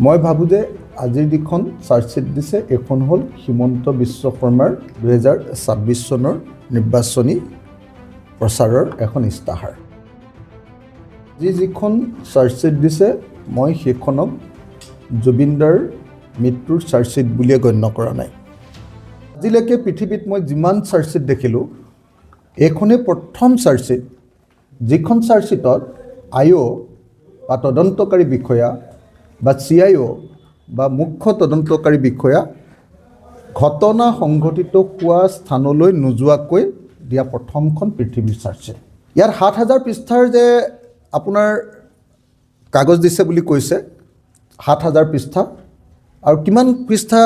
মই ভাবোঁ যে আজিৰ যিখন চাৰ্জশ্বিট দিছে এইখন হ'ল হিমন্ত বিশ্ব শৰ্মাৰ 2026 চনৰ নিৰ্বাচনী প্ৰচাৰৰ এখন ইস্তাহাৰ। যিখন চাৰ্জশ্বিট দিছে মই সেইখনক জুবিনদাৰ মৃত্যুৰ চাৰ্জশ্বিট বুলিয়ে গণ্য কৰা নাই। আজিলৈকে পৃথিৱীত মই যিমান চাৰ্জশ্বিট দেখিলোঁ এইখনেই প্ৰথম চাৰ্জশ্বিট যিখন চাৰ্জশ্বিটত আইঅ' বা তদন্তকাৰী বিষয়া বা CIO বা মুখ্য তদন্তকাৰী বিষয়া ঘটনা সংঘটিত হোৱা স্থানলৈ নোযোৱাকৈ দিয়া প্ৰথমখন পৃথিৱীৰ চাৰ্জশ্বিট। ইয়াত 7,000 পৃষ্ঠাৰ যে আপোনাৰ কাগজ দিছে বুলি কৈছে, 7,000 পৃষ্ঠা আৰু কিমান পৃষ্ঠা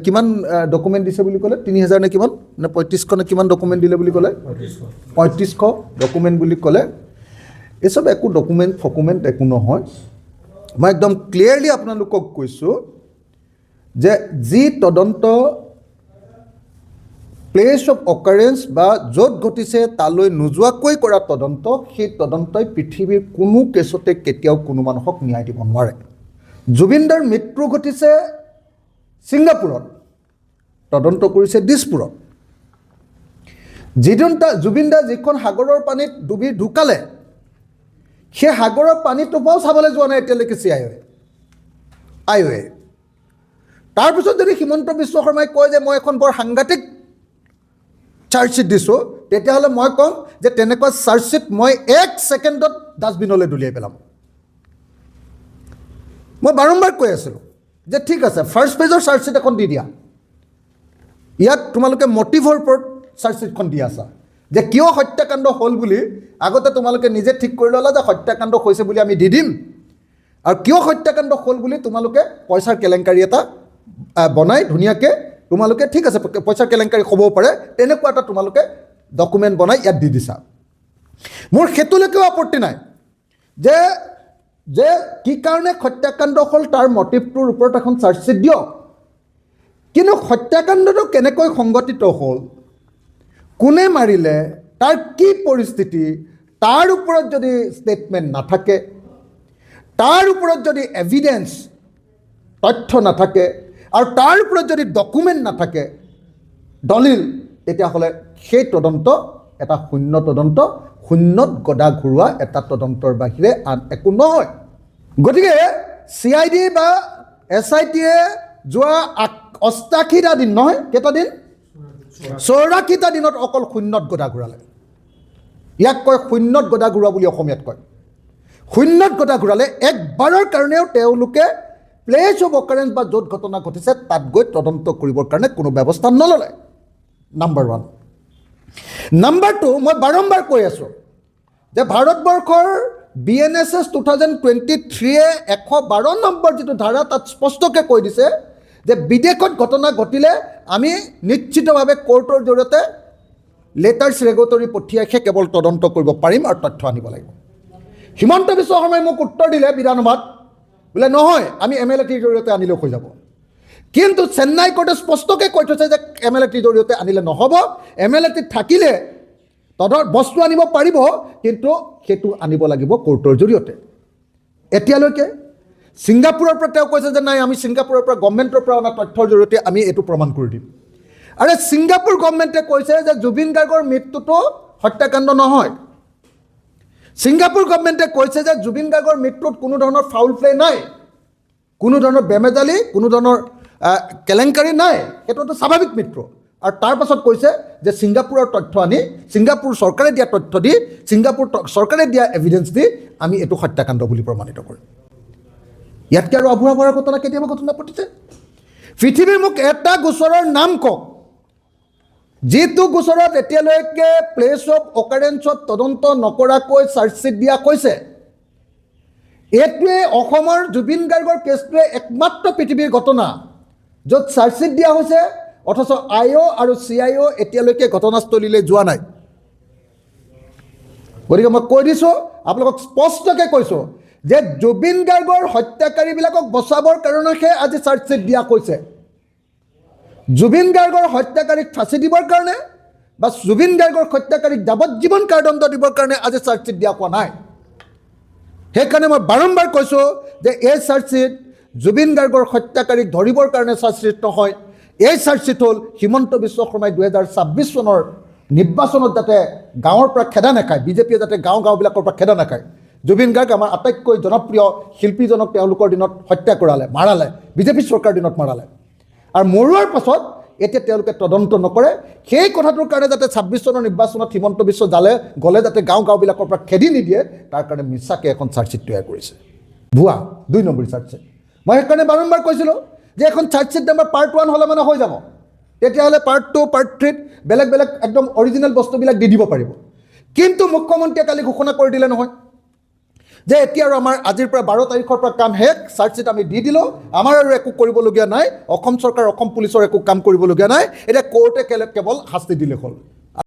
কিমান ডকুমেণ্ট দিছে বুলি ক'লে, 3,000 নে কিমান নে 3500 নে কিমান ডকুমেণ্ট দিলে বুলি ক'লে, 3500 ডকুমেণ্ট বুলি ক'লে। এইসব একো ডকুমেণ্ট একো নহয়। মই একদম ক্লিয়াৰলি আপোনালোকক কৈছোঁ যে যি তদন্ত প্লেচ অফ অকাৰেঞ্চ বা য'ত ঘটিছে তালৈ নোযোৱাকৈ কৰা তদন্ত, সেই তদন্তই পৃথিৱীৰ কোনো কেছতে কেতিয়াও কোনো মানুহক ন্যায় দিব নোৱাৰে। জুবিনদাৰ মৃত্যু ঘটিছে ছিংগাপুৰত, তদন্ত কৰিছে দিছপুৰত। জুবিনদা যিখন সাগৰৰ পানীত ডুবি ঢুকালে সেই সাগৰৰ পানীটোপাও চাবলৈ যোৱা নাই এতিয়ালৈকে আইঅ'এ। তাৰপিছত যদি হিমন্ত বিশ্ব শৰ্মাই কয় যে মই এখন বৰ সাংঘাতিক চাৰ্জশ্বিট দিছোঁ, তেতিয়াহ'লে মই ক'ম যে তেনেকুৱা চাৰ্জশ্বিট মই 1 ছেকেণ্ডত ডাষ্টবিনলৈ দলিয়াই পেলাম। মই বাৰম্বাৰ কৈ আছিলোঁ যে ঠিক আছে, ফাৰ্ষ্ট পেজৰ চাৰ্জশ্বিট এখন দি দিয়া। ইয়াত তোমালোকে মটিভৰ ওপৰত চাৰ্জশ্বিটখন দি আছা যে কিয় হত্যাকাণ্ড হ'ল বুলি আগতে তোমালোকে নিজে ঠিক কৰি ল'লা যে হত্যাকাণ্ড হৈছে বুলি আমি দি দিম, আৰু কিয় হত্যাকাণ্ড হ'ল বুলি তোমালোকে পইচাৰ কেলেংকাৰী এটা বনাই ধুনীয়াকৈ তোমালোকে ঠিক আছে পইচাৰ কেলেংকাৰী হ'বও পাৰে তেনেকুৱা এটা তোমালোকে ডকুমেণ্ট বনাই ইয়াত দি দিছা। মোৰ সেইটোলৈকেও আপত্তি নাই যে কি কাৰণে হত্যাকাণ্ড হ'ল তাৰ মটিভটোৰ ওপৰত এখন চাৰ্জশ্বিট দিয়ক, কিন্তু হত্যাকাণ্ডটো কেনেকৈ সংঘটিত হ'ল, কোনে মাৰিলে, তাৰ কি পৰিস্থিতি, তাৰ ওপৰত যদি ষ্টেটমেণ্ট নাথাকে, তাৰ ওপৰত যদি এভিডেন্স তথ্য নাথাকে আৰু তাৰ ওপৰত যদি ডকুমেণ্ট নাথাকে দলিল, তেতিয়াহ'লে সেই তদন্ত এটা শূন্যত গদা ঘূৰোৱা এটা তদন্তৰ বাহিৰে আন একো নহয়। গতিকে CID বা SITয়ে যোৱা 88টা দিন নহয়, কেইটা দিন, 84টা দিনত অকল শূন্যত গদা ঘূৰালে। ইয়াক কয় শূন্যত গদা ঘূৰোৱা বুলি অসমীয়াত কয়। শূন্যত গদা ঘূৰালে, একবাৰৰ কাৰণেও তেওঁলোকে প্লেচ অফ অকাৰেঞ্চ বা য'ত ঘটনা ঘটিছে তাত গৈ তদন্ত কৰিবৰ কাৰণে কোনো ব্যৱস্থা নল'লে। নাম্বাৰ 1। নাম্বাৰ 2, মই বাৰম্বাৰ কৈ আছোঁ যে ভাৰতবৰ্ষৰ BNSS 2023-এ 112 নম্বৰ যিটো ধাৰা তাত স্পষ্টকৈ কৈ দিছে যে বিদেশত ঘটনা ঘটিলে আমি নিশ্চিতভাৱে কোৰ্টৰ জৰিয়তে লেটাৰ্ছ ৰেগুটৰী পঠিয়াইহে কেৱল তদন্ত কৰিব পাৰিম আৰু তথ্য আনিব লাগিব। হিমন্ত বিশ্ব শৰ্মাই মোক উত্তৰ দিলে বিধানসভাত, বোলে নহয় আমি MLATৰ জৰিয়তে আনিলেও হৈ যাব। কিন্তু চেন্নাই কোৰ্টে স্পষ্টকৈ কৈ থৈছে যে MLATৰ জৰিয়তে আনিলে নহ'ব, MLAT থাকিলে বস্তু আনিব পাৰিব, কিন্তু সেইটো আনিব লাগিব কোৰ্টৰ জৰিয়তে। এতিয়ালৈকে ছিংগাপুৰৰ পৰা তেওঁ কৈছে যে নাই আমি ছিংগাপুৰৰ পৰা গভৰ্ণমেণ্টৰ পৰা অনা তথ্যৰ জৰিয়তে আমি এইটো প্ৰমাণ কৰি দিম। আৰু ছিংগাপুৰ গভৰ্ণমেণ্টে কৈছে যে জুবিন গাৰ্গৰ মৃত্যুটো হত্যাকাণ্ড নহয়। ছিংগাপুৰ গভৰ্ণমেণ্টে কৈছে যে জুবিন গাৰ্গৰ মৃত্যুত কোনো ধৰণৰ ফাউল প্লে নাই, কোনো ধৰণৰ বেমেজালি, কোনো ধৰণৰ কেলেংকাৰী নাই, সেইটো এটা স্বাভাৱিক মৃত্যু। আৰু তাৰ পাছত কৈছে যে ছিংগাপুৰৰ তথ্য আনি, ছিংগাপুৰ চৰকাৰে দিয়া তথ্য দি, ছিংগাপুৰ চৰকাৰে দিয়া এভিডেন্স দি আমি এইটো হত্যাকাণ্ড বুলি প্ৰমাণিত কৰিম। ইয়াতকৈ আৰু অভূৰা ভৰা ঘটনা কেতিয়াবা ঘটনা ঘটিছে? পৃথিৱীৰ মোক এটা গোচৰৰ নাম কওক যিটো গোচৰত এতিয়ালৈকে প্লেচ অফ অকাৰেঞ্চত তদন্ত নকৰাকৈ চাৰ্জশ্বিট দিয়া কৈছে। এইটোৱে অসমৰ জুবিন গাৰ্গৰ কেছটোৱে একমাত্ৰ পৃথিৱীৰ ঘটনা য'ত চাৰ্জশ্বিট দিয়া হৈছে অথচ IO আৰু CIO এতিয়ালৈকে ঘটনাস্থলীলৈ যোৱা নাই। গতিকে মই কৈ দিছোঁ, আপোনালোকক স্পষ্টকৈ কৈছোঁ যে জুবিন গাৰ্গৰ হত্যাকাৰীবিলাকক বচাবৰ কাৰণেহে আজি চাৰ্জশ্বিট দিয়া কৈছে। জুবিন গাৰ্গৰ হত্যাকাৰীক ফাঁচি দিবৰ কাৰণে বা জুবিন গাৰ্গৰ হত্যাকাৰীক যাৱজ্জীৱন কাৰাদণ্ড দিবৰ কাৰণে আজি চাৰ্জশ্বিট দিয়া কোৱা নাই। সেইকাৰণে মই বাৰম্বাৰ কৈছোঁ যে এই চাৰ্জশ্বিট জুবিন গাৰ্গৰ হত্যাকাৰীক ধৰিবৰ কাৰণে চাৰ্জশ্বিট নহয়, এই চাৰ্জশ্বিট হ'ল হিমন্ত বিশ্ব শৰ্মাই 2026 চনৰ নিৰ্বাচনত যাতে গাঁৱৰ পৰা খেদা নাখায়, বিজেপিয়ে যাতে গাঁওবিলাকৰ পৰা খেদা নাখায়। জুবিন গাৰ্গ আমাৰ আটাইতকৈ জনপ্ৰিয় শিল্পীজনক তেওঁলোকৰ দিনত হত্যা মাৰালে, বিজেপি চৰকাৰৰ দিনত মাৰালে। আৰু মৰোৱাৰ পাছত এতিয়া তেওঁলোকে তদন্ত নকৰে, সেই কথাটোৰ কাৰণে যাতে 26 চনৰ নিৰ্বাচনত হিমন্ত বিশ্ব গ'লে যাতে গাঁওবিলাকৰ পৰা খেদি নিদিয়ে, তাৰ কাৰণে মিছাকৈ এখন চাৰ্জশ্বিট তৈয়াৰ কৰিছে। ভুৱা 2 নম্বৰী চাৰ্জশ্বিট। মই সেইকাৰণে বাৰম্বাৰ কৈছিলোঁ যে এখন চাৰ্জশ্বিট আমাৰ পাৰ্ট 1 হ'লে মানে হৈ যাব, তেতিয়াহ'লে পাৰ্ট 2, পাৰ্ট 3 বেলেগ একদম অৰিজিনেল বস্তুবিলাক দি দিব পাৰিব। কিন্তু মুখ্যমন্ত্ৰীয়ে কালি ঘোষণা কৰি দিলে নহয় যে এতিয়া আৰু আমাৰ আজিৰ পৰা 12 তাৰিখৰ পৰা কাম শেষ, চাৰ্জশ্বিট আমি দি দিলোঁ, আমাৰ আৰু একো কৰিবলগীয়া নাই, অসম চৰকাৰ অসম পুলিচৰ একো কাম কৰিবলগীয়া নাই, এতিয়া কোৰ্টে কেৱল শাস্তি দিলে হ'ল।